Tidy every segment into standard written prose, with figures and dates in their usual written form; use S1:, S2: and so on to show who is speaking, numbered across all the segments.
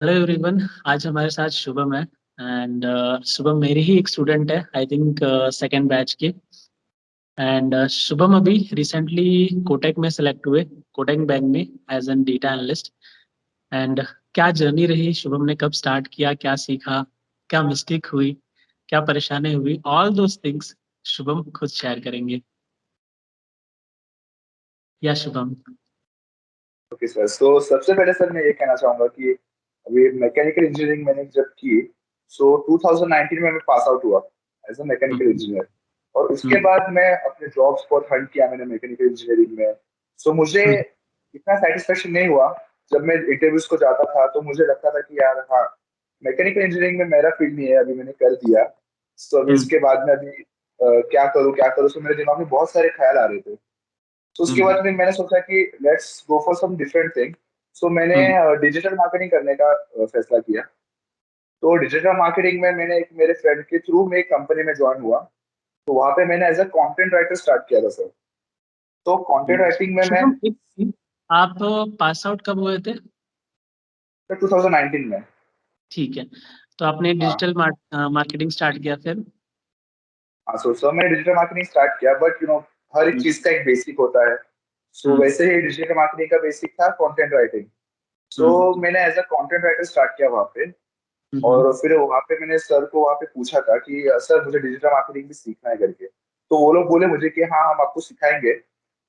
S1: Hello everyone. आज हमारे साथ शुभम है एंड शुभम मेरी ही एक स्टूडेंट है, आई थिंक सेकेंड बैच की। एंड शुभम अभी रिसेंटली कोटक में सेलेक्ट हुए, कोटक बैंक में as an data analyst. And क्या जर्नी रही, शुभम ने कब स्टार्ट किया, क्या सीखा, क्या मिस्टेक हुई, क्या परेशानी हुई, ऑल दोज थिंग्स शुभम खुद शेयर करेंगे। या शुभम।
S2: Okay sir. तो सबसे पहले सर मैं ये कहना चाहूंगा कि अभी मैकेनिकल इंजीनियरिंग मैंने जब की, 2019 में मैं पास आउट हुआ as a mechanical
S1: hmm.
S2: Engineer. और उसके
S1: हम्म।
S2: बाद मैं अपने जॉब्स बहुत हंट किया मैंने मैकेनिकल इंजीनियरिंग में। मुझे
S1: हम्म।
S2: इतना सेटिस्फेक्शन नहीं हुआ। जब मैं इंटरव्यूज को जाता था तो मुझे लगता था कि यार हाँ, मैकेनिकल इंजीनियरिंग में मेरा फील्ड नहीं है, अभी मैंने कर दिया। अभी
S1: हम्म।
S2: इसके बाद में अभी क्या करूँ क्या करूँ, मेरे दिमाग में बहुत सारे ख्याल आ रहे थे। तो उसके
S1: हम्म।
S2: बाद में मैंने सोचा कि let's go for some different thing. मैंने
S1: हम्म।
S2: डिजिटल मार्केटिंग करने का फैसला किया। तो डिजिटल मार्केटिंग में मैंने एक मेरे फ्रेंड के थ्रू में एक कंपनी में ज्वाइन हुआ। तो वहां पे मैंने as a content writer start किया था सर। तो कंटेंट राइटिंग में मैं
S1: शुभम एक, आप पास आउट कब हुए थे?
S2: 2019 में।
S1: ठीक है, तो आपने
S2: हाँ
S1: डिजिटल मार्केटिंग स्टार्ट किया फिर?
S2: हाँ। सो मैंने डिजिटल मार्केटिंग स्टार्ट किया, बट हर एक
S1: हम्म।
S2: चीज का एक बेसिक होता है।
S1: हम्म।
S2: वैसे ही डिजिटल मार्केटिंग का बेसिक था कंटेंट राइटिंग।
S1: हम्म।
S2: मैंने as a content writer start किया वहां पे।
S1: हम्म।
S2: और फिर वहां पे मैंने सर को वहां पे पूछा था कि सर मुझे डिजिटल मार्केटिंग भी सीखना है करके। तो वो लोग बोले मुझे कि हाँ हम आपको सिखाएंगे।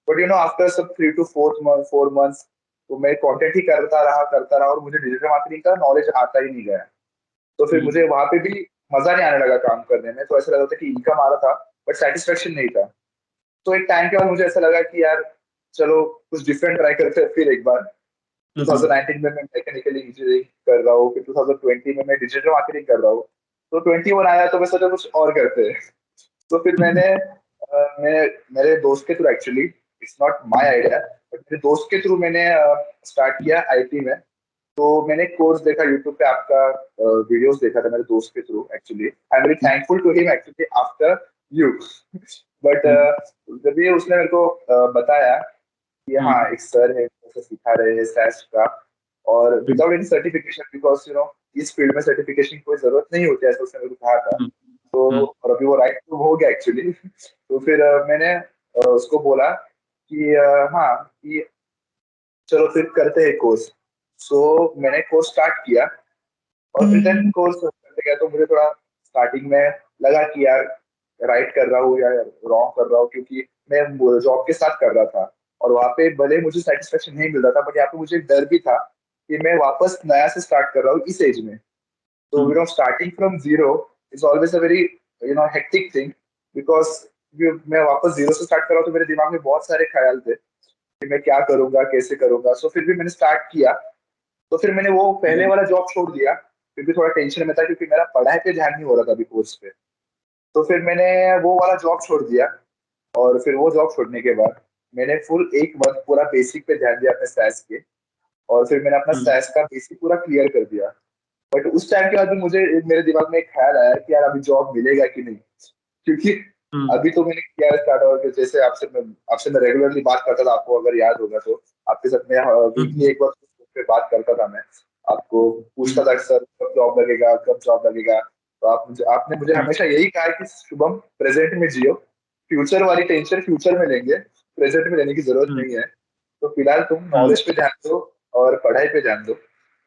S2: बट आफ्टर सब 3 to 4 months तो मैं कंटेंट ही करता रहा और मुझे डिजिटल मार्केटिंग का नॉलेज आता ही नहीं गया। तो फिर मुझे
S1: हम्म।
S2: वहां पे भी मजा नहीं आने लगा काम करने में। तो ऐसा लगा था कि इनकम आ रहा था बट सेटिस्फेक्शन नहीं था। तो एक टाइम के बाद मुझे ऐसा लगा कि यार चलो कुछ डिफरेंट ट्राई करते हैं फिर एक बार।
S1: हम्म।
S2: 2019 में मैं मैकेनिकल इंजीनियरिंग कर रहा हूँ, फिर 2020 में मैं डिजिटल मार्केटिंग कर रहा हूँ। तो 21 आया तो मैं सोचा कुछ और करते हैं। तो फिर मैं मेरे दोस्त के थ्रू, actually it's not my idea, but मेरे दोस्त के थ्रू मैंने स्टार्ट किया आईटी में। तो मैंने कोर्स देखा यूट्यूब पे, आपका वीडियोस देखा था मेरे दोस्त के थ्रू। Actually I am very thankful to him actually after you. But जब ये उसने मेरे को बताया कि हाँ
S1: हम्म।
S2: एक सर है जैसे सिखा रहे हैं सैस का, और विदाउट एनी सर्टिफिकेशन, बिकॉज इस फील्ड में सर्टिफिकेशन की कोई जरूरत नहीं होती है, ऐसा उसने मेरे को कहा था। तो और अभी वो राइट तो हो गया एक्चुअली। तो फिर मैंने उसको बोला कि हाँ कि चलो फिर करते हैं कोर्स। मैंने कोर्स स्टार्ट किया। और फिर देन कोर्स करते गया तो मुझे थोड़ा स्टार्टिंग में लगा कि यार राइट कर रहा हूँ या रॉन्ग कर रहा हूँ, क्योंकि मैं जॉब के साथ कर रहा था। और वहां पे भले मुझे सेटिस्फेक्शन नहीं मिल रहा था, बट यहाँ पे मुझे एक डर भी था कि मैं वापस नया से स्टार्ट कर रहा हूँ इस एज में। तो starting from zero is always a very hectic thing. Because मैं वापस जीरो से स्टार्ट कर रहा हूँ तो मेरे दिमाग में बहुत सारे ख्याल थे कि मैं क्या करूंगा कैसे करूंगा। फिर भी मैंने स्टार्ट किया। तो फिर मैंने वो पहले वाला जॉब छोड़ दिया क्योंकि थोड़ा टेंशन में था, क्योंकि मेरा पढ़ाई पे ध्यान नहीं हो रहा था अभी कोर्स पे। तो फिर मैंने वो वाला जॉब छोड़ दिया। और फिर वो जॉब छोड़ने के बाद मैंने फुल एक मंथ पूरा बेसिक पे ध्यान दिया अपने सैस के। और फिर मैंने अपना सैस का बेसिक पूरा क्लियर कर दिया। बट उस टाइम के बाद भी मुझे मेरे दिमाग में एक ख्याल आया कि यार अभी जॉब मिलेगा कि नहीं, क्योंकि अभी तो मैंने किया स्टार्ट। और जैसे आपसे मैं रेगुलरली बात करता था, आपको अगर याद होगा तो आपके साथ मैं वीकली एक बार पे बात करता था। मैं आपको पूछता था सर कब जॉब लगेगा कब जॉब लगेगा। तो आपने मुझे हमेशा यही कहा है कि शुभम प्रेजेंट में जियो, फ्यूचर वाली टेंशन फ्यूचर में लेंगे, प्रेजेंट में लेने की जरूरत नहीं है। तो फिलहाल तुम नॉलेज पे ध्यान दो और पढ़ाई पे ध्यान दो।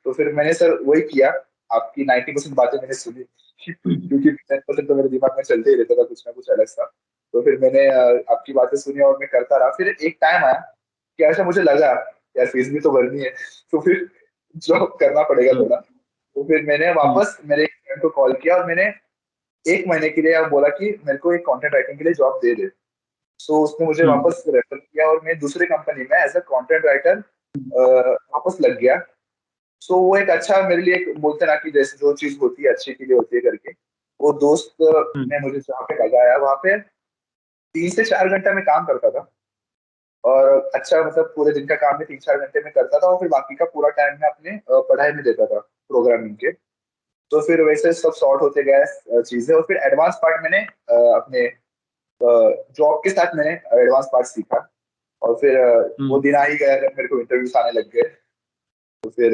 S2: तो फिर मैंने सर वही किया। आपकी 90% बातें मैंने सुनी, क्योंकि 10% तो मेरे दिमाग में चलते ही रहता था कुछ ना कुछ अलग सा। तो फिर मैंने आपकी बातें सुनी और मैं करता रहा। फिर एक टाइम आया कि ऐसा मुझे लगा यार फीस भी तो भरनी है, तो फिर जॉब करना पड़ेगा थोड़ा। तो फिर मैंने वापस मेरे एक फ्रेंड को कॉल किया और मैंने एक महीने के लिए बोला कि मेरे को एक कंटेंट राइटिंग के लिए जॉब दे दे। उसने मुझे वापस रेफर किया और मैं दूसरी कंपनी में एज अ कंटेंट राइटर वापस लग गया। वो एक अच्छा मेरे लिए, एक बोलते ना कि जैसे जो चीज होती है अच्छे के लिए होती है करके। वो दोस्त ने मुझे जहाँ पे लगाया वहां पे 3 से 4 घंटा में काम करता था। और अच्छा मतलब पूरे दिन का काम में 3-4 घंटे में करता था और फिर बाकी का पूरा टाइम मैं अपने पढ़ाई में देता था प्रोग्रामिंग के। तो फिर वैसे सब सॉर्ट होते गए चीजें। और फिर एडवांस पार्ट मैंने अपने जॉब के साथ मैंने एडवांस पार्ट सीखा। और फिर वो दिन आ ही गया जब मेरे को इंटरव्यूज आने लग गए। तो फिर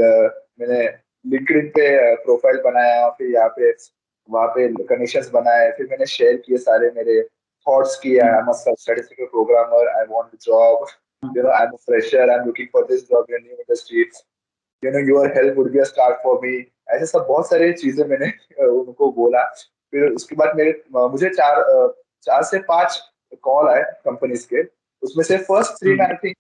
S2: मैंने लिंक्डइन पे प्रोफाइल बनाया, फिर यहाँ पे वहाँ पे कनेक्शंस बनाए, फिर मैंने शेयर किए सारे मेरे थॉट्स किए, I am a statistical programmer, I want a job, you know I am a fresher, I am looking for this job in new industry, you know your help would be a start for me. ऐसे सब बहुत सारे चीजें मैंने उनको बोला। फिर उसके बाद मुझे 4 से 5 कॉल आए कंपनीज के। उसमें से फर्स्ट 3 में आई थिंक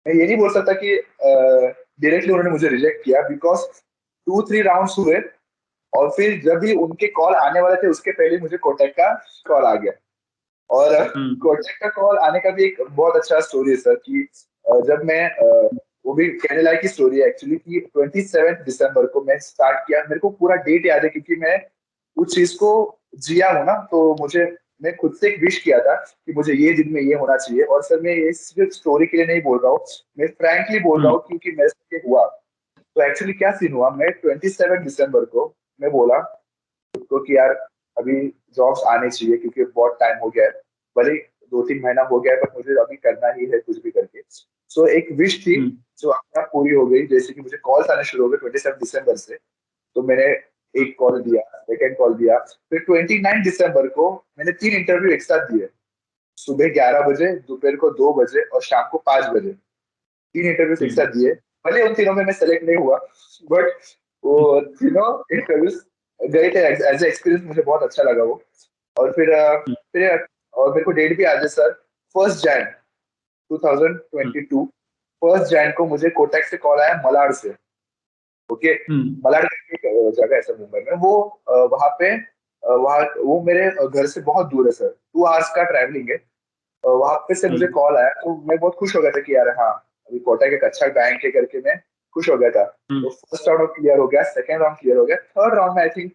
S2: मैं ये नहीं बोल सकता कि डायरेक्टली उन्होंने मुझे रिजेक्ट किया, बिकॉज 2-3 राउंड्स हुए, और फिर जब भी उनके कॉल आने वाले थे उसके पहले मुझे कोटक का कॉल आ गया। और कोटक का कॉल आने का भी एक बहुत अच्छा स्टोरी है सर, कि जब मैं वो भी कहने लायक की स्टोरी है एक्चुअली, कि 27 दिसंबर को मैं स्टार्ट किया। मेरे को पूरा डेट याद है क्योंकि मैं उस चीज को जिया हूँ ना, तो मुझे मैं खुद से एक विश किया था कि मुझे ये दिन में ये होना चाहिए। और सर मैं ये सिर्फ स्टोरी के लिए नहीं बोल रहा हूँ, मैं फ्रैंकली बोल रहा हूँ क्योंकि मेरे साथ ये हुआ। तो एक्चुअली क्या सीन हुआ, मैं 27 दिसंबर को मैं बोला तो कि यार अभी जॉब्स आने चाहिए क्योंकि बहुत टाइम हो गया है, भले 2-3 महीना हो गया है, बट मुझे अभी करना ही है कुछ भी करके। सो एक विश थी जो अपने आप पूरी हो गई, जैसे कि मुझे कॉल्स आने शुरू हो गए 27 दिसंबर से। तो मैंने एक कॉल दिया, सेकेंड कॉल दिया, फिर 29 दिसंबर को मैंने 3 इंटरव्यू एक साथ दिए, सुबह 11 बजे, दोपहर को 2 बजे और शाम को 5 बजे। 3 इंटरव्यूज एक साथ दिए। भले उन तीनों में मैं सेलेक्ट नहीं हुआ, बट वो तीनों इंटरव्यूज गए थे। एज ए एक्सपीरियंस मुझे बहुत अच्छा लगा वो। और और मेरे को डेट भी याद है सर, 1 जैन 2022, 1 जैन को मुझे कोटक से कॉल आया, मलाड से। ओके, मलाड करके एक जगह है सर मुंबई में, वो वहाँ पे वहाँ वो मेरे घर से बहुत दूर है सर, 2 आवर्स का ट्रैवलिंग है। वहां पे से मुझे कॉल आया तो मैं बहुत खुश हो गया था कि यार हाँ, अभी कोटक एक अच्छा बैंक है करके मैं खुश हो गया था। तो फर्स्ट राउंड क्लियर हो गया, सेकंड राउंड क्लियर हो गया, थर्ड राउंड में आई थिंक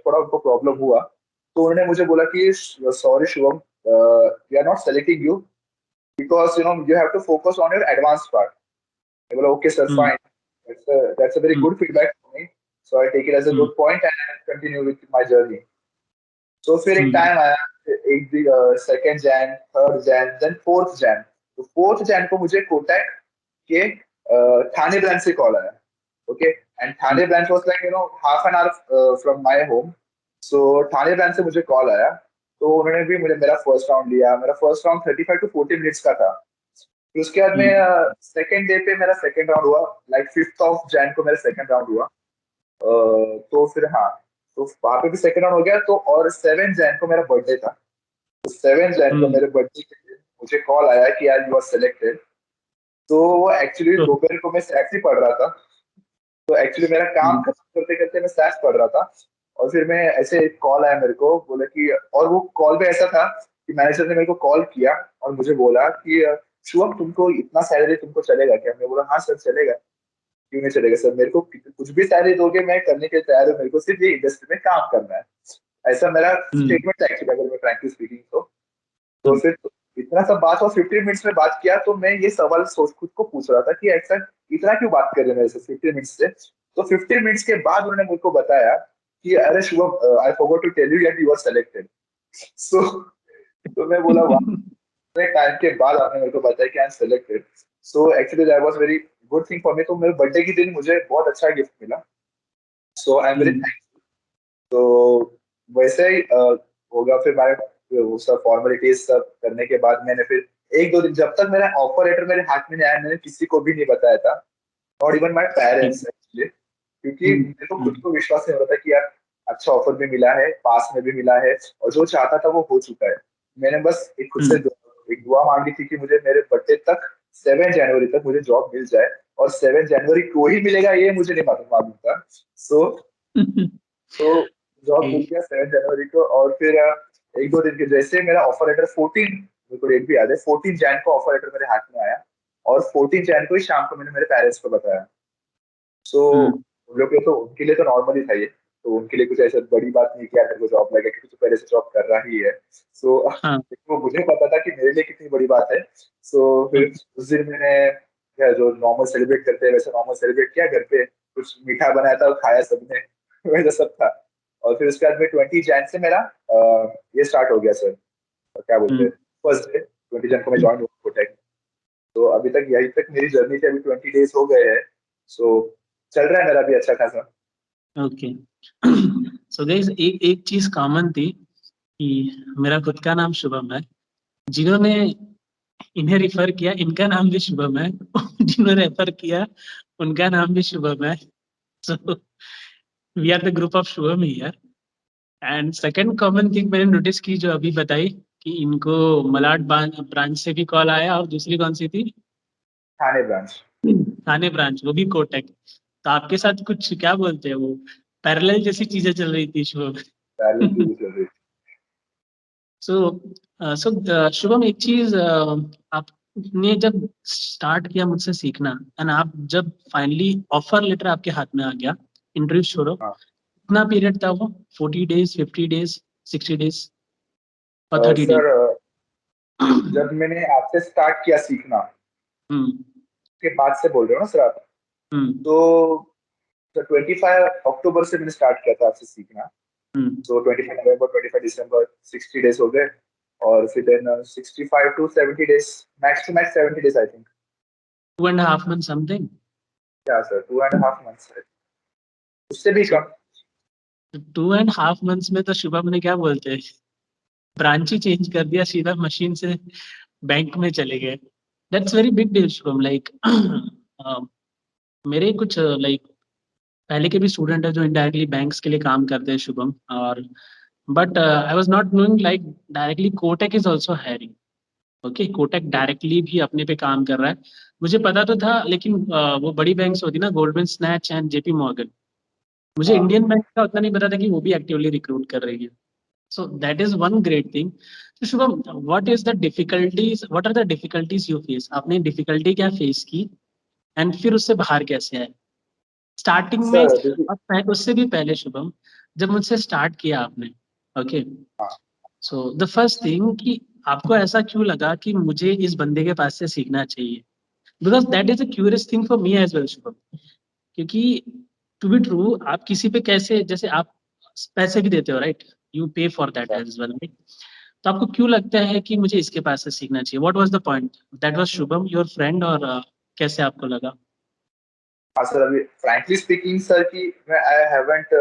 S2: थोड़ा उनको प्रॉब्लम हुआ। तो उन्होंने मुझे बोला कि sorry Shubham, we are not selecting you because you know you have to focus on your advance part. मैं बोला okay sir, fine, that's a very good feedback for me, so I take it as a good point and continue with my journey. तो फिर एक time आया, एक भी 2 Jain, 3 Jain, then 4 Jain. तो 4 जैन को मुझे कोटक के थाने ब्रांच से कॉल आया। Okay, and Thane branch was like you know half an hour from my home. So Thane branch से मुझे कॉल आया, तो उन्होंने भी मुझे मेरा फर्स्ट राउंड लिया। मेरा फर्स्ट राउंड 35 to 40 मिनट्स का था। फिर उसके बाद में सेकेंड डे पे मेरा सेकेंड राउंड हुआ, लाइक 5 जैन को मेरा सेकेंड राउंड हुआ। तो फिर हाँ, तो वहां पे भी सेकेंड राउंड हो गया। तो और 7 जैन को मेरा बर्थडे था। तो 7 जैन को मेरे बर्थडे के दिन मुझे कॉल आया कि यार यू आर सिलेक्टेड। तो वो एक्चुअली दोपहर को मैं सैक्स ही पढ़ रहा था। तो एक्चुअली मेरा काम खत्म करते करते मैं सैक्स पढ़ रहा था, और फिर मैं ऐसे कॉल आया मेरे को, बोले कि, और वो कॉल पे ऐसा था कि मैनेजर ने मेरे को कॉल किया और मुझे बोला कि शुभम तुमको इतना सैलरी तुमको चलेगा क्या? मैं बोला हाँ सर चलेगा, क्यों नहीं चलेगा सर, मेरे को कुछ भी सैलरी दोगे मैं करने के लिए तैयार हूँ, मेरे को सिर्फ ये इंडस्ट्री में काम करना है। ऐसा मेरा स्टेटमेंट था एक्चुअली, अगर मैं फ्रैंकली स्पीकिंग तो फिर इतना सब बात, और 15 मिनट्स में बात किया। तो मैं ये सवाल सोच खुद को पूछ रहा था कि ऐसा इतना क्यों बात कर रहे हैं मेरे से 15 मिनट्स से। तो 15 मिनट्स के बाद उन्होंने मुझको बताया कि अरे Shubham, I forgot to tell you that you are selected. So तो मैं बोला वाह, टाइम के बाद आपने मेरे को बताया कि I am selected. So actually that was very good thing for मी। तो मेरे बर्थडे के दिन मुझे बहुत अच्छा गिफ्ट मिला, सो आई एम वेरी थैंक्स। तो वैसे ही होगा। फिर मैं वो सब फॉर्मेलिटीज सब करने के बाद मैंने फिर 1-2 दिन, जब तक मेरा ऑफर लेटर मेरे हाथ में नहीं आया, मैंने किसी को भी नहीं बताया था, not even my parents actually, क्योंकि मेरे को खुद को विश्वास नहीं हो रहा था कि यार अच्छा ऑफर भी मिला है, पास में भी मिला है, और जो चाहता था वो हो चुका है। मैंने बस एक खुद से एक दुआ मांगी थी कि मुझे मेरे बर्थडे तक, 7 जनवरी तक मुझे जॉब मिल जाए। और 7 जनवरी को ही मिलेगा ये मुझे नहीं मालूम था। सो तो जॉब मिल गया 7 जनवरी को। और फिर 1-2 दिन के जैसे मेरा ऑफर लेटर 14, मेरे को डेट भी याद है, 14 जैन को ऑफर लेटर मेरे हाथ में आया। और 14 जैन को ही शाम को मैंने मेरे पेरेंट्स को बताया। सो उन लोग के तो, उनके लिए तो नॉर्मल ही था ये, तो उनके लिए कुछ ऐसा बड़ी बात नहीं किया मेरे को जॉब लगे, क्योंकि तो पहले से जॉब कर रहा ही है। सो तो मुझे पता था कि मेरे लिए कितनी बड़ी बात है। सो फिर उस दिन मैंने क्या, जो नॉर्मल सेलिब्रेट करते हैं वैसे नॉर्मल सेलिब्रेट किया, घर पे कुछ मीठा बनाया था, खाया सबने वैसा सब था। और फिर उसके बाद में 20 जैन से मेरा ये स्टार्ट हो गया सर, क्या बोलते हैं, फर्स्ट डे 20 जन को मैं ज्वाइन हुआ कोटक। तो अभी तक यही तक मेरी जर्नी थी, अभी 20 डेज हो गए हैं। सो चल रहा है मेरा भी अच्छा खासा।
S1: ओके। सो गाइस, एक एक चीज कॉमन थी कि मेरा खुद का नाम शुभम है, जिन्होंने इन्हें रिफर किया इनका नाम भी शुभम है, जिन्होंने रेफर किया उनका नाम भी शुभम है। So we are the group of Shubham here. And second common thing मैंने नोटिस की जो अभी बताई, कि इनको मलाड ब्रांच से भी कॉल आया, और दूसरी कौन सी थी?
S2: थाने ब्रांच।
S1: थाने ब्रांच, वो भी कोटक। तो आपके साथ कुछ क्या बोलते हैं वो, पैरेलल जैसी चीजें चल रही थी शुभम।
S2: पहले चीजें चल रही थी।
S1: सो शुभम, एक चीज, आपने जब स्टार्ट किया मुझसे सीखना, एंड आप जब फाइनली ऑफर लेटर आपके हाथ में आ गया, इंटरव्यू छोड़ो,
S2: हाँ
S1: कितना पीरियड था वो? 40 डेज, 50 डेज, 60 डेज और 30 डेज?
S2: सर, जब मैंने आपसे स्टार्ट किया सीखना
S1: हम्म।
S2: के बाद से बोल रहे हो ना सर आप?
S1: हम्म।
S2: तो 25 अक्टूबर से मैंने स्टार्ट किया था आपसे सीखना।
S1: हम्म।
S2: तो 25 नवंबर, 25 दिसंबर, 60 डेज हो गए। और फिर then 65 to 70 days, max to max 70 days I think.
S1: 2.5 month something.
S2: क्या सर, 2.5 मंथ्स है, उससे भी
S1: सो
S2: कम।
S1: 2.5 मंथ्स में तो शुभम ने क्या बोलते हैं, ब्रांच ही चेंज कर दिया, सीधा मशीन से बैंक में चले गए। That's very big deal Shubham, like मेरे कुछ लाइक पहले के भी स्टूडेंट है जो इनडायरेक्टली बैंक्स के लिए काम करते हैं शुभम, और but I was not knowing like directly Kotak is also hiring. Okay, Kotak directly भी अपने पे काम कर रहा है। मुझे पता तो था, लेकिन वो बड़ी बैंक्स होती ना, Goldman snatch and JP Morgan, मुझे
S2: हाँ
S1: इंडियन बैंक का उतना नहीं पता था कि वो भी एक्टिवली रिक्रूट कर रही है। So that is one great thing. तो Shubham, what are the difficulties you face? आपने डिफिकल्टी क्या फेस की, एंड फिर उससे बाहर कैसे आए स्टार्टिंग में?
S2: सर देखिए।
S1: और उससे भी पहले शुभम, जब मुझसे स्टार्ट किया आपने, ओके,
S2: हाँ
S1: सो द फर्स्ट थिंग कि आपको ऐसा क्यों लगा कि मुझे इस बंदे के पास से सीखना चाहिए? Because that is a curious thing for me as well Shubham. क्योंकि टू बी ट्रू, आप किसी पे कैसे, जैसे आप पैसे भी देते हो, right? You pay for that
S2: sir.
S1: As well, right? तो आपको क्यों लगता है कि मुझे इसके पास से सीखना चाहिए? What was the point? That was Shubham your friend, और कैसे आपको लगा?
S2: हाँ सर, अभी फ्रैंकली स्पीकिंग सर कि मैं I haven't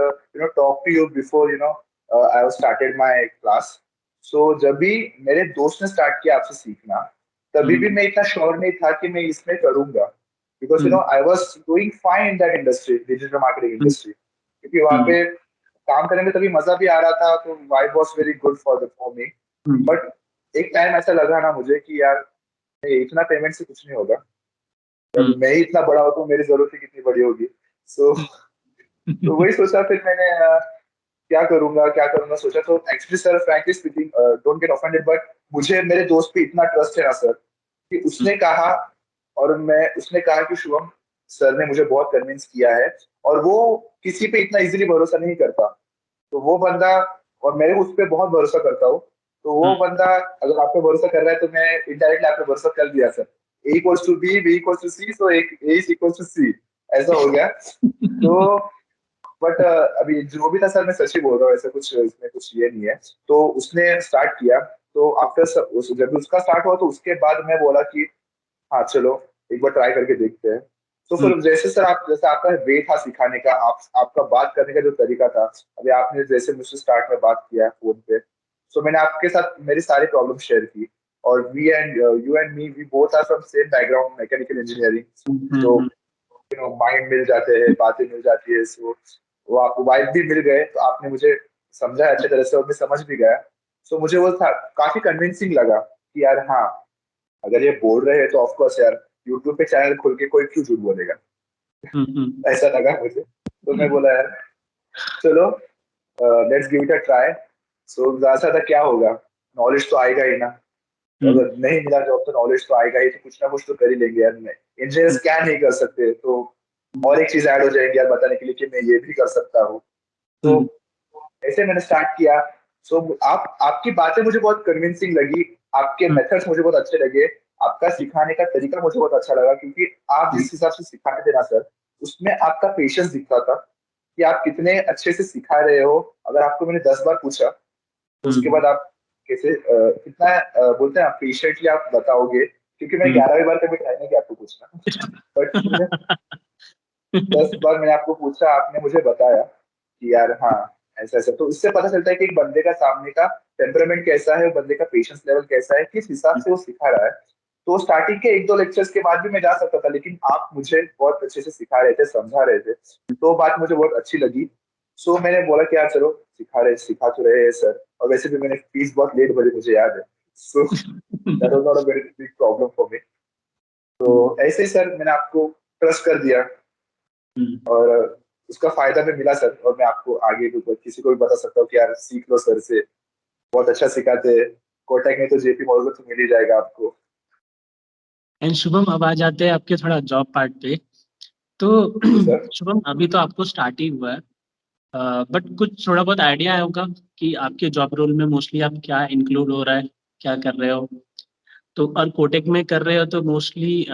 S2: talk to you before I have started my class. So जब भी मेरे दोस्त ने स्टार्ट किया आपसे सीखना, तभी भी
S1: हम्म।
S2: मैं इतना श्योर नहीं था कि मैं इसमें करूंगा। Because
S1: hmm.
S2: I was doing fine in that industry, digital marketing
S1: hmm.
S2: Industry, क्योंकि वहाँ
S1: हम्म।
S2: पे काम करने में तभी मजा भी आ रहा था, तो vibe was very good for me.
S1: Hmm.
S2: But एक टाइम ऐसा लगा ना मुझे कि यार, ये इतना पेमेंट से कुछ नहीं होगा। जब
S1: हम्म।
S2: मैं ही इतना बड़ा हूँ तो मेरी जरूरत ही कितनी बड़ी होगी। सो तो वही सोचा फिर मैंने, क्या करूंगा सोचा। तो actually sir, frankly speaking, don't get offended, but मुझे मेरे दोस्त पे इतना ट्रस्ट है ना सर, कि उसने कहा, और मैं उसने कहा कि शुभम सर ने मुझे बहुत कन्विंस किया है, और वो किसी पे इतना इजीली भरोसा नहीं करता। तो वो बंदा, और मैं उस पर बहुत भरोसा करता हूँ, तो वो
S1: हम्म।
S2: बंदा अगर आप पे भरोसा कर रहा है, तो मैं इनडायरेक्टली आप पे भरोसा कर दिया sir. A equals to B, B equals to C, so A is equals to C, ऐसा हो गया। तो बट अभी जो भी था सर, मैं सच ही बोल रहा हूँ, ऐसा कुछ इसमें कुछ ये नहीं है। तो उसने स्टार्ट किया, तो आफ्टर जब उसका स्टार्ट हुआ, तो उसके बाद मैं बोला कि हाँ चलो, एक बार ट्राई करके देखते हैं। तो
S1: हम्म।
S2: फिर जैसे सर, आप जैसे आपका वे था सिखाने का, आपका बात करने का जो तरीका था, अभी आपने जैसे मुझसे स्टार्ट में बात किया है फोन पे, तो मैंने आपके साथ मेरी सारी प्रॉब्लम शेयर की। और we and you and me, we both are from same background, mechanical engineering. तो
S1: हम्म।
S2: माइंड मिल जाते हैं, बातें मिल जाती है। सो वो आपको वाइब भी मिल गए, तो आपने मुझे समझा अच्छे तरह से, और मैं समझ भी गया। सो मुझे वो था, काफी कन्विंसिंग लगा कि यार हाँ, अगर ये बोल रहे हैं तो ऑफ कोर्स यार, यूट्यूब पे चैनल खोल के कोई क्यों झूठ बोलेगा,
S1: हम्म।
S2: ऐसा लगा मुझे। तो मैं बोला यार चलो, let's give it a try. So ज्यादा से ज्यादा क्या होगा, नॉलेज तो आएगा ही ना। तो
S1: हम्म।
S2: अगर नहीं मिला जॉब, तो नॉलेज तो आएगा ही, तो कुछ ना कुछ तो कर ही लेंगे यार। इंजीनियर्स क्या नहीं कर सकते, तो और एक चीज ऐड हो जाएगी यार बताने के लिए कि मैं ये भी कर सकता हूँ। तो
S1: हम्म।
S2: ऐसे मैंने स्टार्ट किया। सो आपकी बातें मुझे बहुत कन्विंसिंग लगी, आपके
S1: हम्म।
S2: मेथड्स मुझे बहुत अच्छे लगे, आपका सिखाने का तरीका मुझे बहुत अच्छा लगा, क्योंकि आप जिस हिसाब से सिखाते थे ना सर, उसमें आपका पेशेंस दिखता था, कि आप कितने अच्छे से सिखा रहे हो। अगर आपको मैंने 10 बार पूछा, तो उसके
S1: हम्म।
S2: बाद आप कैसे कितना बोलते हैं आप पेशेंटली आप बताओगे, क्योंकि मैं
S1: हम्म।
S2: 11वीं बार कभी ट्राई नहीं किया आपको पूछना। बट 10 बार मैंने आपको पूछा, आपने मुझे बताया कि यार हाँ ऐसा ऐसा, तो इससे पता चलता है कि एक बंदे का सामने का टेम्परामेंट कैसा है, बंदे का पेशेंस लेवल कैसा है, किस हिसाब से वो सिखा रहा है। तो स्टार्टिंग के एक दो लेक्चर्स के बाद भी मैं जा सकता था, लेकिन आप मुझे बहुत अच्छे से सिखा रहे थे, समझा रहे थे, तो बात मुझे बहुत अच्छी लगी। सो मैंने बोला कि यार चलो, सिखा तो रहे हैं सर, और वैसे भी मैंने फीस बहुत लेट भरी, मुझे याद है। So that was not a very big problem for me. तो ऐसे ही सर मैंने आपको ट्रस्ट कर दिया, और उसका फायदा भी मिला सर, और मैं आपको आगे भी किसी को भी बता सकता हूँ कि यार सीख लो सर से, बहुत अच्छा सिखाते हैं। कोटक में तो जेपी मॉर्गन तो मिल ही जाएगा आपको।
S1: एंड शुभम, अब आ जाते हैं आपके थोड़ा जॉब पार्ट पे। तो
S2: जी सर।
S1: शुभम, अभी तो आपको स्टार्ट ही हुआ है, बट कुछ थोड़ा बहुत आइडिया होगा कि आपके जॉब रोल में मोस्टली आप क्या इंक्लूड हो रहा है, क्या कर रहे हो। तो और कोटेक में कर रहे हो तो मोस्टली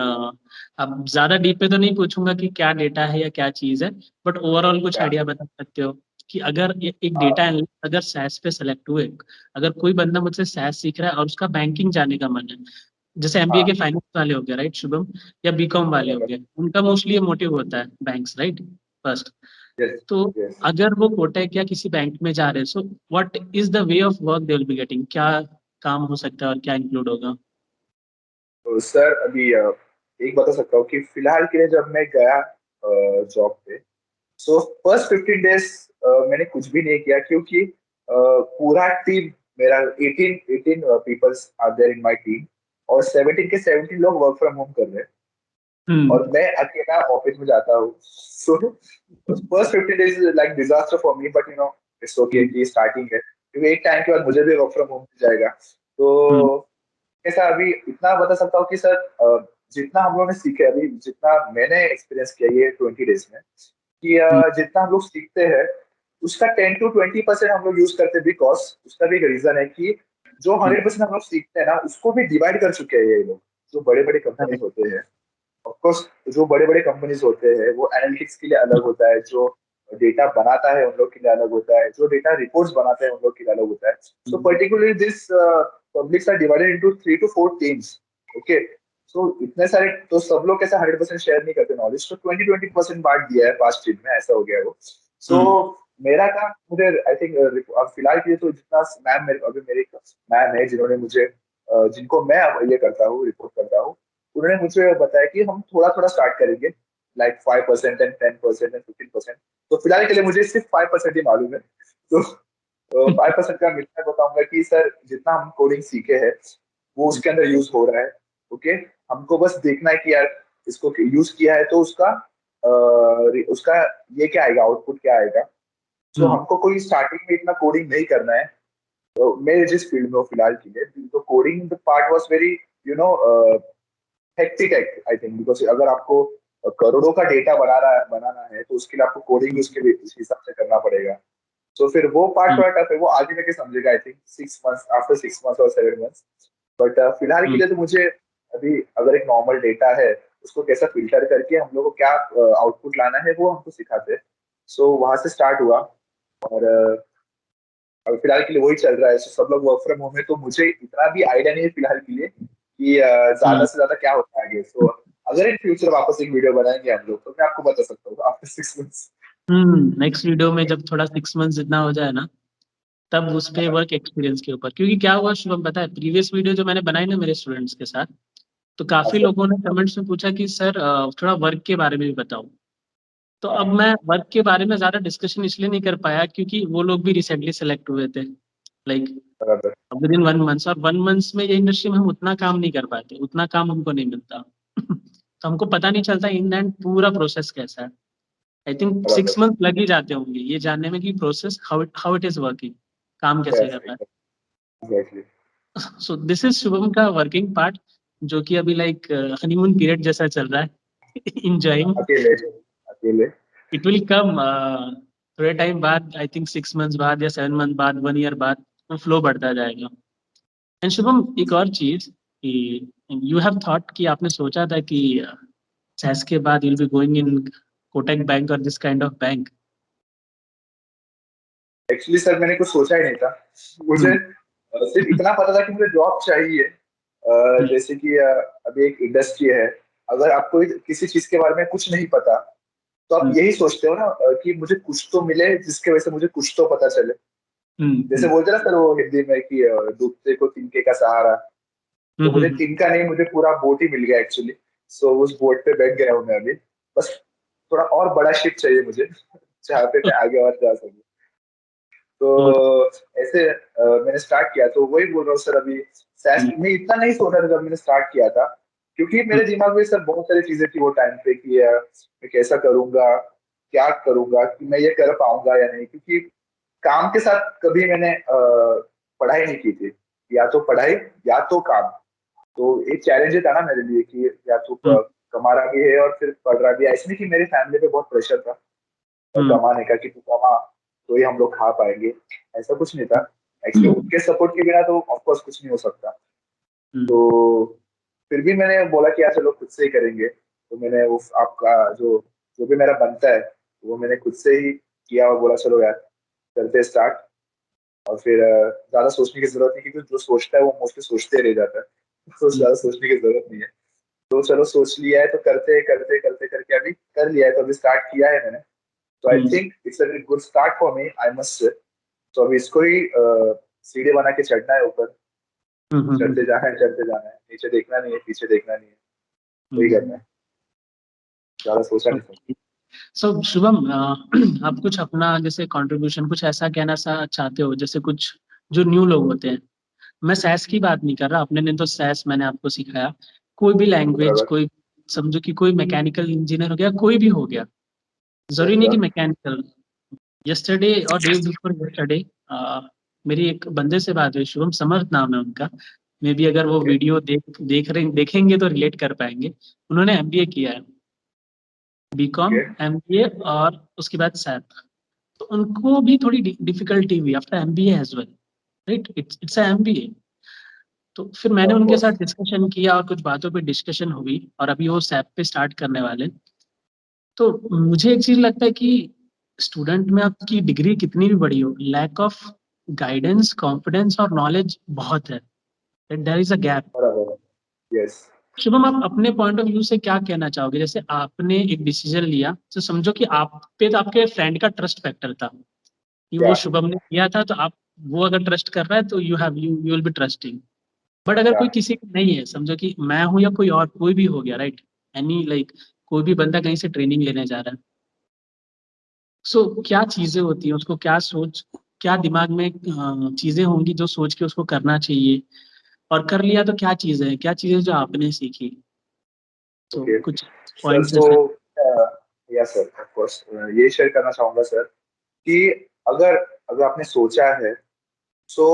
S1: अब ज्यादा डीप पे तो नहीं पूछूंगा कि क्या डेटा है या क्या चीज है, बट ओवरऑल कुछ
S2: क्या?
S1: आइडिया बता सकते हो कि अगर एक डेटा
S2: हाँ
S1: एनालिस्ट अगर सैस पे सेलेक्ट हुए, अगर कोई बंदा मुझसे सैस सीख रहा है और उसका बैंकिंग जाने का मन है, जैसे एमबीए के
S2: हाँ।
S1: फाइनेंस वाले हो गए राइट शुभम, या बीकॉम वाले हो
S2: बराबर।
S1: गए, उनका मोस्टली ये मोटिव होता है बैंक्स राइट फर्स्ट।
S2: यस।
S1: तो
S2: यस।
S1: अगर वो कोटक या किसी बैंक में जा रहे हैं, so what is the way of work they will be getting, क्या काम हो सकता है और क्या इंक्लूड होगा।
S2: तो सर अभी एक बता सकता हूँ कि फिलहाल के लिए जब मैं गया जॉब पे, सो फर्स्ट 15 डेज मैंने कुछ भी नहीं किया, क्योंकि पूरा टीम मेरा 18 peoples are there in my team, और 17 के 17 लोग वर्क फ्रॉम होम कर रहे हैं, और
S1: हम्म।
S2: मैं अकेला ऑफिस में जाता हूँ। So first 15 days like disaster for me, but it's okay
S1: hmm.
S2: कि स्टार्टिंग है, क्योंकि एक टाइम के बाद मुझे भी वर्क फ्रॉम होम मिल जाएगा।
S1: हम्म।
S2: तो ऐसा अभी इतना बता सकता हूँ कि सर जितना हम लोगों ने सीखे अभी, जितना मैंने एक्सपीरियंस किया ये 20 डेज में, कि
S1: हम्म।
S2: जितना हम लोग सीखते हैं उसका 10 to 20% हम लोग यूज करते हैं, बिकॉज उसका भी एक रीजन है कि जो
S1: हम्म।
S2: 100% हम लोग सीखते हैं ना, उसको भी डिवाइड कर चुके हैं ये लोग, जो बड़े बड़े कंपनीज
S1: correct।
S2: होते हैं। ऑफकोर्स जो बड़े बड़े कंपनीज होते हैं वो एनालिटिक्स के लिए अलग होता है, जो डेटा बनाता है उन लोग के लिए अलग होता है, जो डेटा रिपोर्ट्स बनाते हैं उन लोग के लिए अलग होता है। So
S1: hmm.
S2: Particularly this publics are divided into 3 to 4 teams. Okay. So इतने सारे तो सब लोग कैसे 100% शेयर नहीं करते नॉलेज, तो 20-20% बांट दिया है 5 टीम में, ऐसा हो गया है वो। सो
S1: हम्म।
S2: मेरा काम, मुझे आई थिंक अब फिलहाल के लिए तो जितना मैम, मेरे अभी मेरे मैम है जिन्होंने मुझे जिनको मैं अब ये करता हूँ, रिपोर्ट करता हूँ, उन्होंने मुझे बताया कि हम थोड़ा थोड़ा स्टार्ट करेंगे, लाइक 5% एंड 10% एंड 15%। तो फिलहाल के लिए मुझे सिर्फ 5% ही मालूम है। तो 5% का मिलकर बताऊंगा कि सर जितना हम कोडिंग सीखे हैं वो उसके अंदर यूज हो रहा है। ओके। हमको बस देखना है कि यार इसको यूज किया है तो उसका ये क्या आएगा, आउटपुट क्या आएगा। सो
S1: हम्म।
S2: हमको कोई स्टार्टिंग में इतना कोडिंग नहीं करना है। तो मेरे जिस फील्ड में हो फिलहाल के लिए, तो coding part was very you know hectic I think, because अगर आपको करोड़ों का डेटा बनाना है तो उसके लिए आपको कोडिंग उसके लिए उस हिसाब से करना पड़ेगा। तो फिर वो पार्ट
S1: हम्म।
S2: थोड़ा टफ है, वो आगे जाके समझेगा आई थिंक 6 मंथ्स, आफ्टर 6 मंथ्स और 7 मंथ्स। बट फिलहाल के
S1: हम्म।
S2: लिए तो मुझे अभी अगर एक नॉर्मल डेटा है उसको कैसा फिल्टर करके हम लोग को क्या आउटपुट लाना है वो हमको सिखाते हैं। सो वहां से स्टार्ट हुआ, और अभी फिलहाल के लिए वही चल रहा है। So, सब लोग वर्क फ्रॉम होम है, तो मुझे इतना भी आइडिया नहीं है फिलहाल के लिए कि ज्यादा
S1: हम्म।
S2: से ज्यादा क्या होता है आगे। सो अगर इन फ्यूचर वापस एक वीडियो बनाएंगे हम लोग, तो मैं आपको बता सकता हूँ आफ्टर 6 मंथ्स।
S1: नेक्स्ट वीडियो में जब थोड़ा 6 मंथ जितना हो जाए ना, तब उस पे वर्क एक्सपीरियंस के ऊपर, क्योंकि क्या हुआ शुभम पता है, प्रीवियस वीडियो जो मैंने बनाई ना मेरे स्टूडेंट्स के साथ, तो
S2: हाँ
S1: काफी
S2: सर।
S1: लोगों ने कमेंट्स में पूछा कि सर थोड़ा वर्क के बारे में भी बताओ। तो अब
S2: हाँ
S1: मैं वर्क के बारे में ज्यादा डिस्कशन इसलिए नहीं कर पाया क्योंकि वो लोग भी रिसेंटली सेलेक्ट हुए थे, लाइक
S2: बराबर।
S1: विद इन 1 मंथ, और 1 मंथ में ये इंडस्ट्री में हम उतना काम नहीं कर पाते, उतना काम हमको नहीं मिलता। तो हमको पता नहीं चलता इन एंड पूरा प्रोसेस कैसा है। आई थिंक
S2: बराबर।
S1: 6 मंथ लग ही जाते होंगे ये जानने में कि process how it is working, काम कैसे
S2: यस
S1: कर रहा
S2: एग्जैक्टली।
S1: है। सो दिस इज शुभम का वर्किंग पार्ट, जो कि अभी लाइक हनीमून पीरियड जैसा चल रहा है। इंजॉइंग।
S2: अकेले। अकेले।
S1: इट विल कम थोड़े टाइम बाद, आई थिंक 6 मंथ बाद या 7 मंथ बाद, 1 ईयर बाद वो फ्लो बढ़ता जाएगा। एंड शुभम, एक और चीज कि यू हैव थॉट कि आपने सोचा था कि सेस के बाद you'll be going in Kotak bank और this kind of bank.
S2: Actually sir मैंने कुछ सोचा ही नहीं था। मुझे
S1: हम्म।
S2: सिर्फ इतना पता था कि मुझे जॉब चाहिए। जैसे कि अभी एक इंडस्ट्री है, अगर आपको किसी चीज के बारे में कुछ नहीं पता, तो आप यही सोचते हो ना कि मुझे कुछ तो मिले जिसके वजह से मुझे कुछ तो पता चले। जैसे बोलते हैं ना सर वो हिंदी में कि डूबते को तिनके का सहारा। तो मुझे तिनका नहीं, मुझे पूरा बोट ही मिल गया एक्चुअली। सो उस बोट पे बैठ गया हूँ मैं अभी। बस थोड़ा और बड़ा शिप चाहिए मुझे जहाँ पे मैं आगे और जा सकूँ। तो ऐसे मैंने स्टार्ट किया, तो वही बोल रहा हूँ सर अभी। सैस में इतना नहीं सोचा था जब मैंने स्टार्ट किया था, क्योंकि मेरे दिमाग में सर बहुत सारी चीजें थी वो टाइम पे कि मैं कैसा करूंगा, क्या करूंगा, कि मैं ये कर पाऊंगा या नहीं। क्योंकि काम के साथ कभी मैंने पढ़ाई नहीं की थी। या तो पढ़ाई या तो काम। तो एक चैलेंज था ना मेरे लिए कि या तो कमा रहा भी है और फिर पढ़ रहा भी है। ऐसे नहीं कि मेरी फैमिली पे बहुत प्रेशर था कमाने का कि तू कमा तो ही हम लोग खा पाएंगे, ऐसा कुछ नहीं था। एक्चुअली उनके सपोर्ट के बिना तो ऑफकोर्स कुछ नहीं हो सकता। तो फिर भी मैंने बोला कि यार चलो खुद से ही करेंगे। तो मैंने वो आपका जो जो भी मेरा बनता है वो मैंने खुद से ही किया और बोला चलो यार करते स्टार्ट। और फिर ज्यादा सोचने की जरूरत नहीं, क्योंकि जो सोचता है वो मोस्टली सोचते रह जाता है। तो ज्यादा सोचने की जरूरत नहीं है। तो चलो सोच लिया है तो करते करते करते करके अभी कर लिया है, तो अभी स्टार्ट किया है मैंने। तो I think it's a good start for me, I must say. तो अभी इसको ही सीढ़ी बना के चढ़ना है ऊपर। चढ़ते जाना है, चढ़ते जाना है, नीचे देखना नहीं है, पीछे देखना नहीं है। वही करना है, ज्यादा सोचा नहीं सकता।
S1: सो शुभम, आप कुछ अपना जैसे कंट्रीब्यूशन कुछ ऐसा कहना चाहते हो, जैसे कुछ जो न्यू लोग होते हैं। मैं सैस की बात नहीं कर रहा, अपने ने तो सैस मैंने आपको सिखाया। कोई भी लैंग्वेज,
S2: बराबर।
S1: कोई समझो कि कोई मैकेनिकल इंजीनियर हो गया, कोई भी हो गया, जरूरी नहीं कि मैकेनिकल। यस्टरडे और डे बिफोर यस्टरडे मेरी एक बंदे से बात हुई, शुभम समर्थ नाम है उनका। मे बी अगर वो वीडियो देखेंगे तो रिलेट कर पाएंगे। उन्होंने एमबीए किया है, बीकॉम एमबीए, और उसके बाद सैप। तो उनको भी थोड़ी डिफिकल्टी हुई after MBA as well, right? It's MBA. तो फिर मैंने उनके साथ डिस्कशन किया और कुछ बातों पे डिस्कशन हुई, और अभी वो सैप पे स्टार्ट करने वाले। तो मुझे एक चीज लगता है कि स्टूडेंट में आपकी डिग्री कितनी भी बड़ी हो, लैक ऑफ गाइडेंस, कॉन्फिडेंस और नॉलेज बहुत है। There is a gap.
S2: बराबर। यस।
S1: शुभम, आप अपने पॉइंट ऑफ व्यू से क्या कहना चाहोगे? जैसे आपने एक डिसीजन लिया, तो समझो कि आप पे तो आपके फ्रेंड का ट्रस्ट फैक्टर था कि वो
S2: क्या
S1: शुभम ने किया था, तो आप, वो अगर ट्रस्ट कर रहा है तो you will be trusting. But अगर
S2: क्या
S1: कोई किसी का नहीं है, समझो कि मैं हूं या कोई और कोई भी हो गया, राइट? एनी लाइक, कोई भी बंदा कहीं से ट्रेनिंग लेने जा रहा है। सो क्या चीजें होती हैं, उसको क्या सोच, क्या दिमाग में चीजें होंगी जो सोच के उसको करना चाहिए, और कर लिया तो क्या चीजें हैं, क्या चीजें जो आपने सीखी? तो
S2: ओके
S1: कुछ
S2: सर।
S1: पॉइंट्स
S2: तो
S1: ऐसे।
S2: यस सर, ऑफ कोर्स ये शेयर करना चाहूंगा सर कि अगर अगर आपने सोचा है सो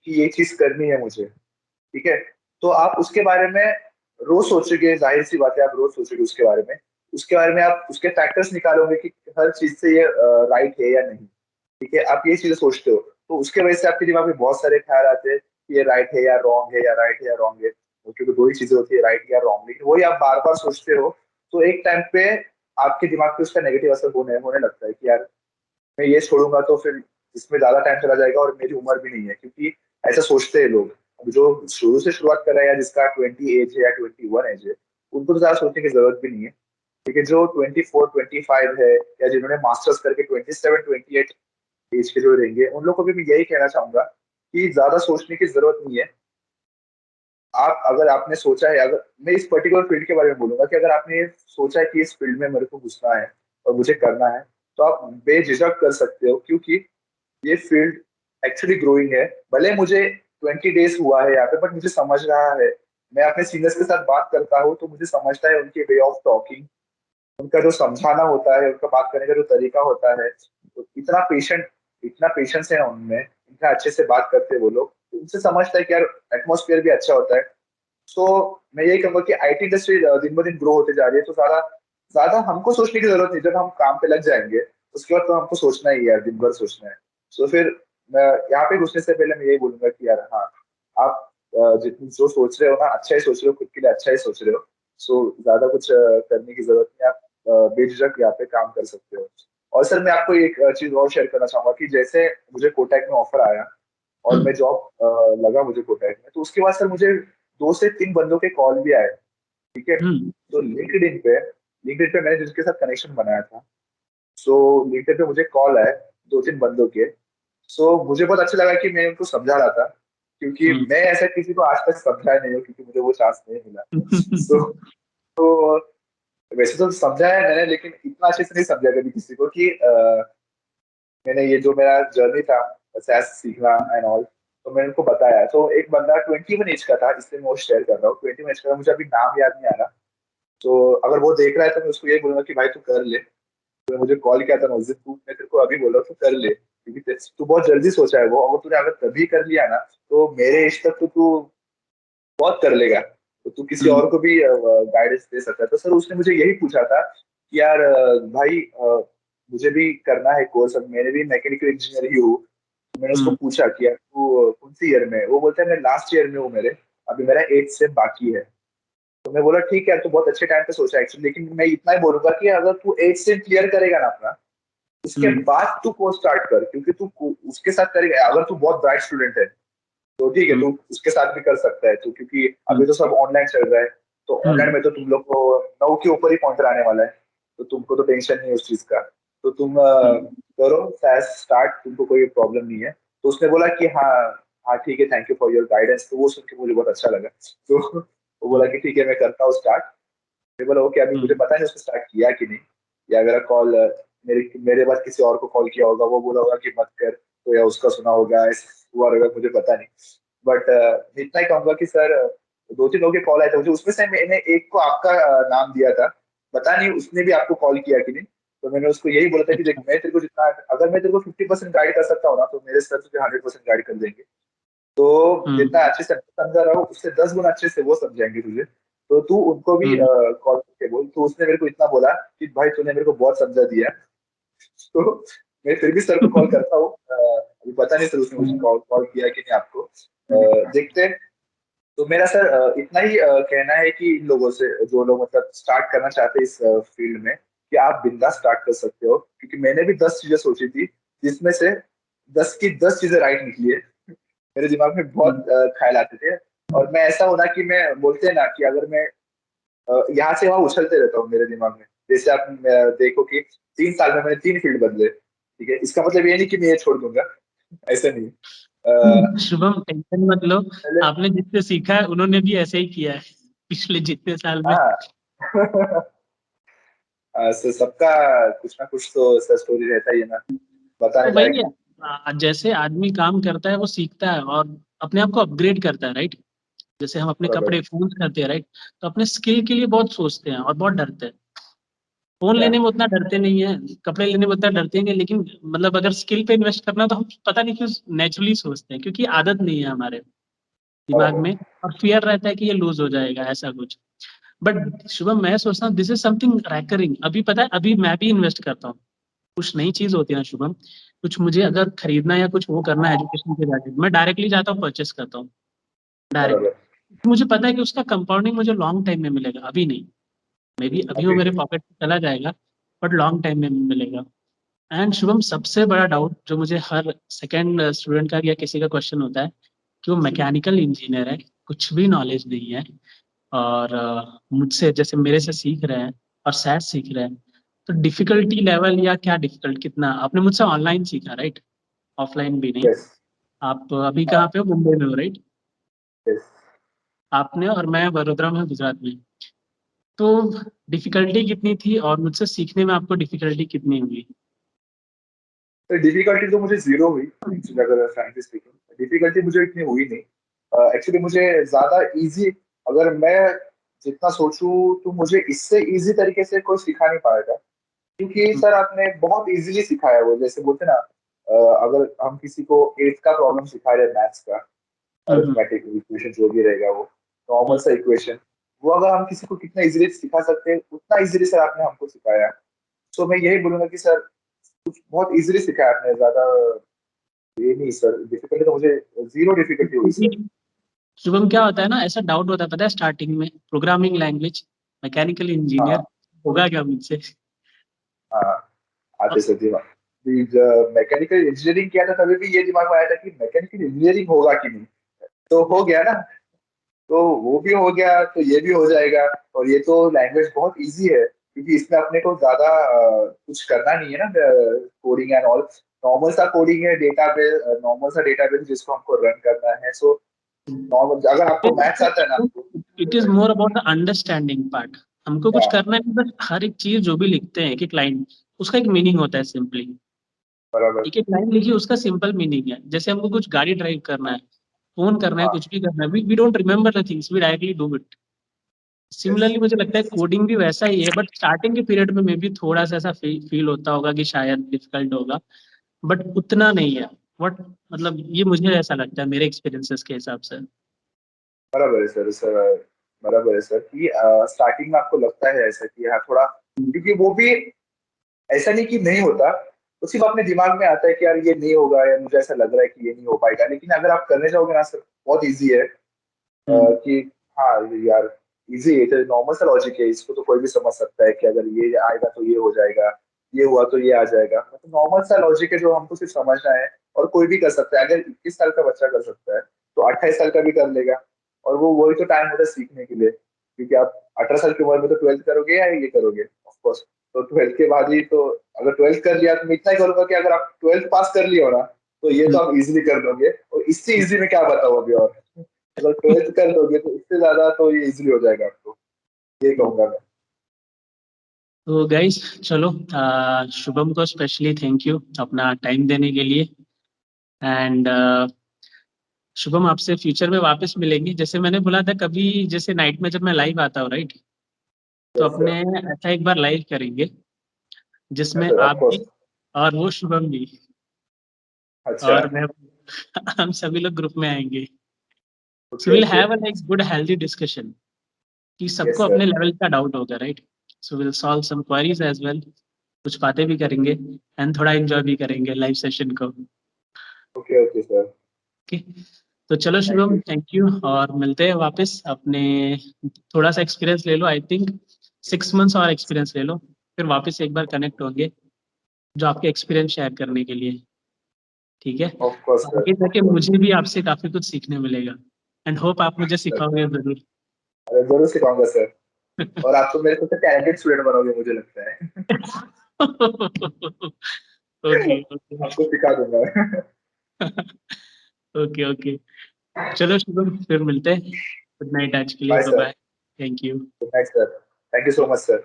S2: कि ये चीज करनी है मुझे, ठीक है, तो आप उसके बारे में रोज सोचोगे। जाहिर सी बात है, आप रोज सोचोगे उसके बारे में। उसके बारे में आप उसके फैक्टर्स निकालोगे कि हर चीज से ये राइट है या नहीं। ठीक है, आप ये चीजें सोचते हो, तो उसके वजह से आपके दिमाग में बहुत सारे ख्याल आते हैं कि ये राइट है या रॉन्ग है, या राइट है या रॉन्ग है। क्योंकि दो ही चीजें होती है, राइट या रॉन्ग। लेकिन वही आप बार बार सोचते हो तो एक टाइम पे आपके दिमाग पे उसका नेगेटिव असर होने होने लगता है कि यार मैं ये छोड़ूंगा तो फिर इसमें ज्यादा टाइम चला जाएगा और मेरी उम्र भी नहीं है। क्योंकि ऐसा सोचते हैं लोग। अब जो शुरू से शुरुआत कर रहा है या जिसका 20 एज है या 21 एज है, उनको तो ज्यादा सोचने की जरूरत भी नहीं है। लेकिन जो 24 25 है, या जिन्होंने मास्टर्स करके 27 28 एज के जो रहेंगे, उन लोग को भी मैं यही कहना चाहूंगा कि ज्यादा सोचने की जरूरत नहीं है। आप अगर आपने सोचा है, अगर मैं इस पर्टिकुलर फील्ड के बारे में बोलूंगा कि अगर आपने ये सोचा है कि इस फील्ड में मेरे को घुसना है और मुझे करना है, तो आप बेझिझक कर सकते हो। क्योंकि ये फील्ड एक्चुअली ग्रोइंग है। भले मुझे 20 डेज हुआ है यहाँ पे, बट मुझे समझ रहा है। मैं अपने सीनियर्स के साथ बात करता हूँ तो मुझे समझता है उनके वे ऑफ टॉकिंग, उनका जो समझाना होता है, उनका बात करने का जो तरीका होता है। तो इतना पेशेंस है उनमें, इतना अच्छे से बात करते हैं वो लोग। तो उनसे समझता है कि यार एटमोसफियर भी अच्छा होता है। तो मैं यही कहूंगा कि आईटी इंडस्ट्री दिन ब दिन ग्रो होते जा रही है। तो ज्यादा ज्यादा हमको सोचने की जरूरत नहीं। जब हम काम पे लग जाएंगे उसके बाद तो हमको सोचना ही है यार, दिन भर सोचना है। तो फिर मैं यहाँ पे घुसने से पहले मैं यही बोलूंगा कि यार हाँ, आप जितनी जो सोच रहे हो ना, अच्छा ही सोच रहे हो, खुद के लिए अच्छा ही सोच रहे हो। सो ज्यादा कुछ करने की जरूरत नहीं है। आप बेझिझक यहाँ पे काम कर सकते हो। और सर मैं आपको एक चीज और शेयर करना चाहूंगा कि जैसे मुझे कोटक में ऑफर आया और मैं जॉब लगा मुझे कोटक में, तो उसके बाद सर मुझे 2 से 3 बंदों के कॉल भी आए। ठीक है,
S1: हम्म।
S2: तो लिंक्डइन पे मैंने जिसके साथ कनेक्शन बनाया था, सो लिंक्डइन पे मुझे कॉल आया 2-3 बंदों के। सो मुझे बहुत अच्छा लगा कि मैं उनको समझा रहा था, क्योंकि मैं ऐसा किसी को आज तक समझाया नहीं हूँ, क्योंकि मुझे वो चांस नहीं मिला। सो तो वैसे तो समझाया है मैंने, लेकिन इतना अच्छे से नहीं समझा कभी किसी को कि मैंने ये जो मेरा जर्नी था सैस सीखना एंड ऑल, तो मैंने उनको बताया। तो एक बंदा 21 एज का था, इसलिए मैं वो शेयर कर रहा हूँ। 21 एज का था, मुझे अभी नाम याद नहीं आ रहा। तो अगर वो देख रहा है तो मैं उसको यही बोलूंगा कि भाई तू कर ले। तो मुझे कॉल किया था ना उस दिन, तू मैं तेरे को अभी बोला तू कर ले, क्योंकि तू बहुत जल्दी सोचा है वो। अगर तूने अगर तभी कर लिया ना, तो मेरे एज तक तो तू बहुत कर लेगा, तो तू किसी और को भी गाइडेंस दे सकता है। तो सर उसने मुझे यही पूछा था कि यार भाई मुझे भी करना है कोर्स, अब मैंने भी मैकेनिकल इंजीनियर ही हूँ। तो मैंने उसको पूछा कि यार तू कौन सी ईयर में है? वो बोलता है मैं लास्ट ईयर में हूँ मेरे, अभी मेरा 8 सेम बाकी है। तो मैं बोला ठीक है, तू बहुत अच्छे टाइम पे सोचा एक्चुअली, लेकिन मैं इतना ही बोलूंगा कि अगर तू 8 सेम क्लियर करेगा ना अपना, उसके बाद तू कोर्स स्टार्ट कर, क्योंकि तू उसके साथ करेगा। अगर तू बहुत ब्राइट स्टूडेंट है तो ठीक है, तू उसके साथ भी कर सकता है, तो क्योंकि अभी तो सब ऑनलाइन चल रहा है। तो ऑनलाइन में तो तुम लोग को 9 के ऊपर ही पॉइंटर आने वाला है, तो तुमको तो टेंशन नहीं है उस चीज का। तो तुम करो सैस स्टार्ट, तुमको कोई प्रॉब्लम नहीं है। तो उसने बोला कि हाँ, हाँ ठीक है, thank you for your guidance. तो वो सुन के मुझे बहुत अच्छा लगा। तो वो बोला कि ठीक है मैं करता हूँ स्टार्ट। मैं बोला ओके। अभी मुझे पता नहीं उसने स्टार्ट किया कि नहीं, या मेरा कॉल मेरे मेरे बाद किसी और को कॉल किया होगा, वो बोला होगा कि मत कर, तो या उसका सुना होगा, ऐसा हुआ होगा, मुझे पता नहीं। बट इतना ही कहूंगा कि सर 2-3 लोगों के कॉल आए थे मुझे, उसमें से मैंने एक को आपका नाम दिया था। पता नहीं उसने भी आपको कॉल किया कि नहीं। तो मैंने उसको यही बोला था कि देख, मैं तेरे को जितना, अगर मैं तेरे को 50% गाइड कर सकता हूँ ना, तो मेरे सर तुझे 100% गाइड कर देंगे। तो जितना अच्छे से समझा रहा हूँ, उससे 10 गुना अच्छे से वो समझाएंगे तुझे। तो तू उनको भी कॉल करके बोल। तो उसने मेरे को इतना बोला कि भाई तूने मेरे को बहुत समझा दिया। तो मैं फिर भी सर को कॉल करता हूँ। अभी पता नहीं सर उसने मुझे कॉल कॉल किया कि नहीं आपको, देखते हैं। तो मेरा सर इतना ही कहना है कि इन लोगों से, जो लोग मतलब स्टार्ट करना चाहते हैं इस फील्ड में, कि आप बिंदास स्टार्ट कर सकते हो, क्योंकि मैंने भी 10 चीजें सोची थी, जिसमें से 10 की 10 चीजें राइट निकली है। मेरे दिमाग में बहुत ख्याल आते थे। और मैं ऐसा होना कि मैं, बोलते हैं ना कि अगर मैं यहाँ से वहां उछलते रहता हूँ मेरे दिमाग में। जैसे आप देखो कि 3 साल में मैंने 3 फील्ड बदले, ठीक है, इसका मतलब ये नहीं कि मैं ये छोड़ दूंगा, ऐसा नहीं।
S1: शुभम टेंशन मत लो।
S2: पहले,
S1: आपने जितने सीखा है उन्होंने भी ऐसे ही किया है पिछले जितने साल में।
S2: हाँ। सबका कुछ ना कुछ तो सर स्टोरी रहता ही है ना,
S1: तो
S2: बताने
S1: वही
S2: लायक।
S1: है, जैसे आदमी काम करता है वो सीखता है और अपने आप को अपग्रेड करता है, राइट। जैसे हम अपने
S2: बराबर।
S1: कपड़े फोन करते हैं, राइट। तो अपने स्किल के लिए बहुत सोचते हैं और बहुत डरते हैं। फोन
S2: या
S1: लेने में उतना डरते नहीं है, कपड़े लेने में उतना डरते हैं, लेकिन मतलब अगर स्किल पे इन्वेस्ट करना तो हम पता नहीं क्यों नेचुरली सोचते हैं, क्योंकि आदत नहीं है हमारे दिमाग
S2: बराबर।
S1: में। और फियर रहता है कि ये लूज हो जाएगा, ऐसा कुछ। बट शुभम, मैं सोचता हूँ दिस इज समथिंग रैकरिंग। अभी पता है, अभी मैं भी इन्वेस्ट करता हूँ। कुछ नई चीज होती है ना शुभम, कुछ मुझे अगर खरीदना या कुछ वो करना है एजुकेशन के रिलेटेड, मैं डायरेक्टली जाता हूँ, परचेस करता हूँ डायरेक्ट।
S2: बराबर।
S1: मुझे पता है कि उसका कंपाउंडिंग मुझे लॉन्ग टाइम में मिलेगा, अभी नहीं। मे बी अभी वो
S2: अभी
S1: मेरे
S2: नहीं।
S1: पॉकेट में चला जाएगा, बट लॉन्ग टाइम में मिलेगा। एंड शुभम, सबसे बड़ा डाउट जो मुझे हर सेकंड स्टूडेंट का या किसी का क्वेश्चन होता है, कि वो मैकेनिकल इंजीनियर है, कुछ भी नॉलेज नहीं है, और मुझसे जैसे मेरे से सीख रहे हैं और शायद सीख रहे हैं, तो डिफिकल्टी लेवल या क्या डिफिकल्ट, कितना आपने मुझसे ऑनलाइन सीखा, राइट, ऑफलाइन भी नहीं।
S2: यस।
S1: आप अभी
S2: हाँ।
S1: कहाँ पे हो, मुंबई में हो, राइट।
S2: यस।
S1: आपने और मैं वडोदरा में हूँ, गुजरात में। तो डिफिकल्टी कितनी थी और मुझसे सीखने में आपको डिफिकल्टी कितनी हुई?
S2: तो डिफिकल्टी तो मुझे जीरो हुई एक्चुअली, अगर फ्रैंकली स्पीकिंग डिफिकल्टी मुझे इतनी हुई नहीं। एक्चुअली मुझे ज्यादा इजी, अगर मैं जितना सोचूं, तो मुझे इससे इजी तरीके से कोई सिखा नहीं पाएगा। क्योंकि सर आपने बहुत इजीली सिखाया। वो जैसे बोलते ना, अगर हम किसी को 8 का प्रॉब्लम सिखा रहे हैं मैथ्स का,
S1: हम्म।
S2: अरिथमेटिक इक्वेशन जो भी रहेगा वो नॉर्मल सा इक्वेशन, वो अगर हम किसी को कितना इजीली सिखा सकते हैं, उतना इजीली सर आपने हमको सिखाया। तो मैं यही बोलूंगा कि सर कुछ बहुत इजीली सिखाया आपने, ज्यादा ये नहीं सर। डिफिकल्टी तो मुझे जीरो डिफिकल्टी हुई सर।
S1: हम्म। शुभम, क्या होता है ना, ऐसा डाउट होता है पता है स्टार्टिंग में, प्रोग्रामिंग लैंग्वेज, मैकेनिकल इंजीनियर
S2: हाँ।
S1: होगा क्या मुझसे?
S2: हाँ।
S1: और
S2: आते सर दिमाग, मैकेनिकल इंजीनियरिंग किया था तभी भी ये दिमाग में आया था कि मैकेनिकल इंजीनियरिंग होगा कि नहीं। तो हो गया ना। तो वो भी हो गया, तो ये भी हो जाएगा। और ये तो लैंग्वेज बहुत इजी है। क्योंकि इसमें अपने को ज्यादा कुछ करना नहीं है ना, कोडिंग एंड ऑल। नॉर्मल सा कोडिंग है, डेटाबेस, नॉर्मल सा डेटाबेस जिसको हमको रन करना है। सो नॉर्मल, अगर आपको मैथ्स आता है ना आपको,
S1: it is more about the understanding part. हमको कुछ
S2: या
S1: करना है, बस हर एक चीज जो भी लिखते हैं कि क्लाइंट, उसका एक मीनिंग होता है सिंपली।
S2: बराबर।
S1: एक एक लाइन लिखिए, उसका सिंपल मीनिंग है। जैसे हमको कुछ गाड़ी ड्राइव करना है, फोन करना है,
S2: हाँ,
S1: कुछ भी करना है, we don't remember the things, we directly do it.
S2: Yes,
S1: similarly मुझे लगता है कोडिंग भी वैसा ही है, बट स्टार्टिंग के पीरियड में मे बी थोड़ा सा ऐसा फील होता होगा कि शायद डिफिकल्ट होगा, बट उतना नहीं है। वट मतलब ये मुझे ऐसा लगता है मेरे एक्सपीरियंसेस के हिसाब से।
S2: बराबर है सर बराबर है सर कि स्टार्टिंग में आपको लगता है ऐसा कि हाँ थोड़ा, क्योंकि वो भी ऐसा नहीं कि नहीं होता, तो सिर्फ अपने दिमाग में आता है कि यार ये नहीं होगा, या मुझे ऐसा लग रहा है कि ये नहीं हो पाएगा। लेकिन अगर आप करने जाओगे ना सर, बहुत इजी है।
S1: हम्म,
S2: कि हाँ यार, इजी है, नॉर्मल सा लॉजिक है, इसको तो कोई भी समझ सकता है कि अगर ये आएगा तो ये हो जाएगा, ये हुआ तो ये आ जाएगा। मतलब नॉर्मल सा लॉजिक है जो हमको सिर्फ समझना है, और कोई भी कर सकता है। अगर 21 साल का बच्चा कर सकता है, तो 28 साल का भी कर लेगा। और वो वही तो टाइम होता है सीखने के लिए, क्योंकि आप 18 साल की उम्र में तो 12th करोगे या ये करोगे, ऑफकोर्स। तो 12th के बाद ही तो, अगर 12th कर लिया तो मैं इतना ही करूंगा कि अगर आप 12th पास कर लिया हो ना, तो ये तो
S1: हम्म,
S2: आप इजिली कर दोगे। और इससे इजी में क्या बताओ अभी और, अगर 12th कर दोगे तो इससे ज्यादा तो ये इजीली हो जाएगा आपको, ये
S1: हम्म।
S2: कहूंगा मैं।
S1: तो गाइस चलो, शुभम को स्पेशली थैंक यू अपना टाइम देने के लिए। एंड शुभम, आपसे फ्यूचर में वापस मिलेंगे। जैसे मैंने बोला था, कभी जैसे नाइट में जब मैं लाइव आता हूँ, राइट, तो
S2: यस सर।
S1: अपने ऐसा एक बार लाइव करेंगे
S2: यस
S1: जिसमें
S2: सर, ऑफ
S1: आप
S2: कोर्स।
S1: भी और वो शुभम भी
S2: अच्छा।
S1: और मैं हम सभी लोग ग्रुप में आएंगे। So
S2: okay
S1: will
S2: okay.
S1: Have a like good healthy discussion कि सबको
S2: यस
S1: अपने
S2: सर।
S1: लेवल का डाउट होगा, right. So will solve some queries as well, कुछ बातें भी करेंगे एंड थोड़ा एंजॉय भी करेंगे लाइव सेशन को।
S2: Okay okay sir.
S1: ओके, तो चलो
S2: thank
S1: Shubham,
S2: you.
S1: Thank you, और मिलते हैं वापस अपने। थोड़ा सा एक्सपीरियंस ले लो, आई थिंक 6 मंथ्स और एक्सपीरियंस ले लो, फिर वापस एक बार कनेक्ट होंगे जो आपके एक्सपीरियंस शेयर करने के लिए। ठीक है,
S2: ऑफ कोर्स सर,
S1: आगे
S2: ऑफ
S1: जाके
S2: कोर्स।
S1: मुझे भी आपसे काफी कुछ सीखने मिलेगा, एंड होप आप मुझे सिखाओगे जरूर।
S2: अरे जरूर सिखाऊंगा सर। और आप तो मेरे सबसे टैलेंटेड स्टूडेंट बनोगे मुझे लगता है।
S1: Okay okay.
S2: आपको सिखा दूंगा।
S1: ओके ओके, चलो शुभम, फिर मिलते हैं। गुड नाइट आज के लिए,
S2: bye
S1: bye
S2: sir.
S1: Bye. Thank you.
S2: Good night sir. Thank you so much sir.